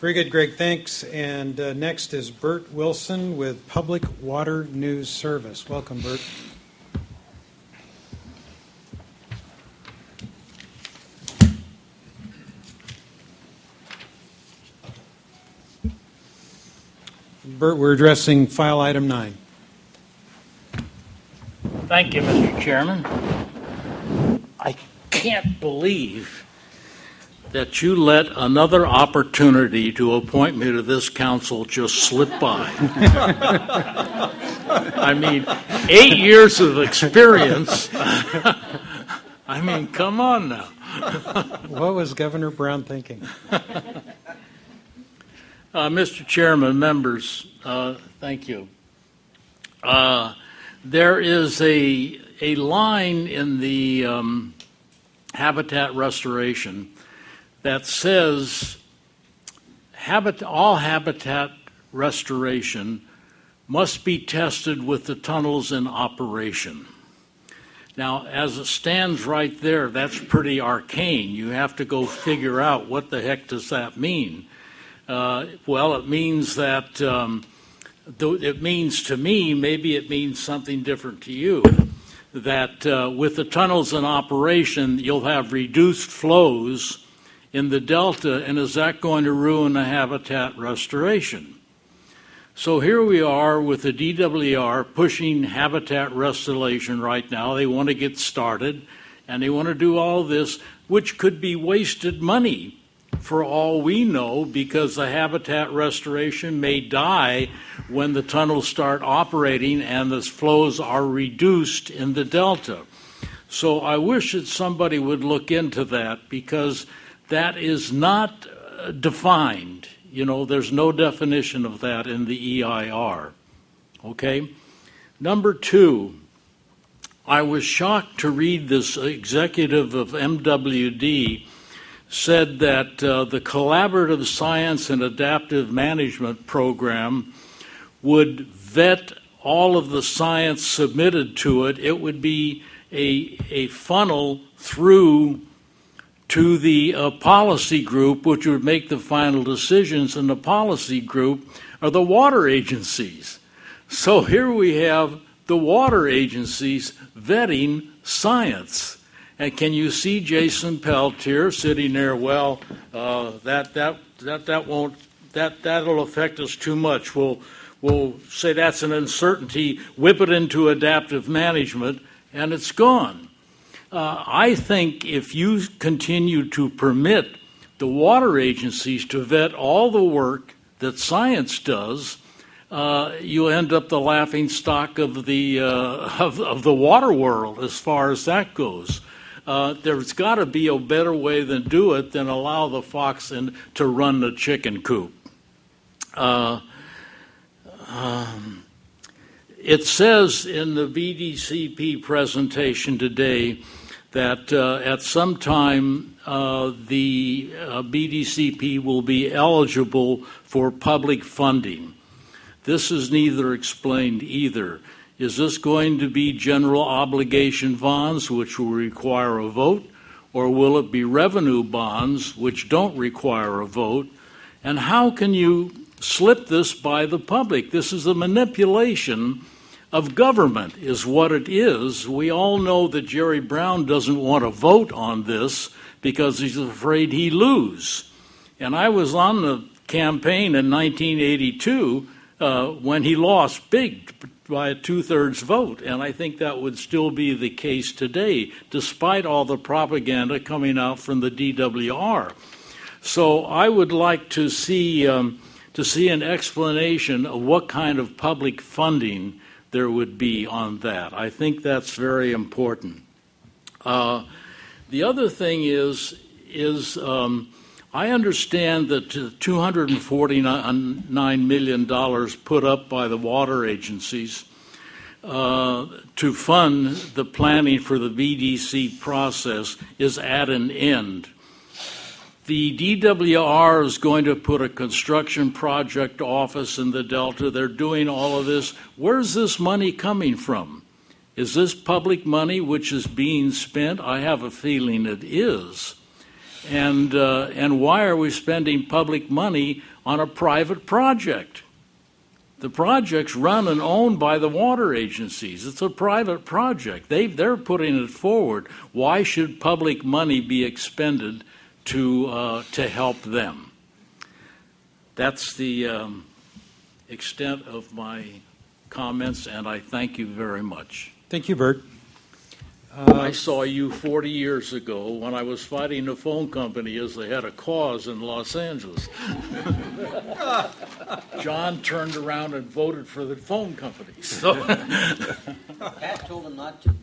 Very good, Greg. Thanks. And next is Bert Wilson with Public Water News Service. Welcome, Bert. Bert, we're addressing file item 9. Thank you, Mr. Chairman. I can't believe that you let another opportunity to appoint me to this council just slip by. I mean, 8 years of experience. I mean, come on now. What was Governor Brown thinking? Mr. Chairman, members, thank you. There is a line in the habitat restoration that says all habitat restoration must be tested with the tunnels in operation. Now, as it stands right there, that's pretty arcane. You have to go figure out what the heck does that mean. Well, it means that, it means to me, maybe it means something different to you, that with the tunnels in operation, you'll have reduced flows in the delta, and is that going to ruin the habitat restoration? So here we are with the DWR pushing habitat restoration right now. They want to get started, and they want to do all this, which could be wasted money for all we know, because the habitat restoration may die when the tunnels start operating and the flows are reduced in the delta. So I wish that somebody would look into that, because that is not defined. You know, there's no definition of that in the EIR. Okay? Number 2, I was shocked to read this executive of MWD said that the Collaborative Science and Adaptive Management Program would vet all of the science submitted to it. It would be a funnel through to the policy group, which would make the final decisions, and the policy group are the water agencies. So here we have the water agencies vetting science. And can you see Jason Peltier sitting there? Well, that'll affect us too much. We'll say that's an uncertainty, whip it into adaptive management, and it's gone. I think if you continue to permit the water agencies to vet all the work that science does, you end up the laughing stock of the water world as far as that goes. There's got to be a better way than do it than allow the fox to run the chicken coop. It says in the BDCP presentation today that at some time the BDCP will be eligible for public funding. This is neither explained either. Is this going to be general obligation bonds, which will require a vote, or will it be revenue bonds, which don't require a vote? And how can you slip this by the public? This is a manipulation of government, is what it is. We all know that Jerry Brown doesn't want to vote on this because he's afraid he lose. And I was on the campaign in 1982 when he lost big by a 2/3 vote, and I think that would still be the case today, despite all the propaganda coming out from the DWR. So I would like to see an explanation of what kind of public funding there would be on that. I think that's very important. The other thing is I understand that $249 million put up by the water agencies to fund the planning for the BDC process is at an end. The DWR is going to put a construction project office in the Delta. They're doing all of this. Where's this money coming from? Is this public money which is being spent? I have a feeling it is. And why are we spending public money on a private project? The project's run and owned by the water agencies. It's a private project. They're putting it forward. Why should public money be expended to help them? That's the extent of my comments, and I thank you very much. Thank you, Bert. I saw you 40 years ago when I was fighting a phone company as they had a cause in Los Angeles. John turned around and voted for the phone company. So. Pat told him not to.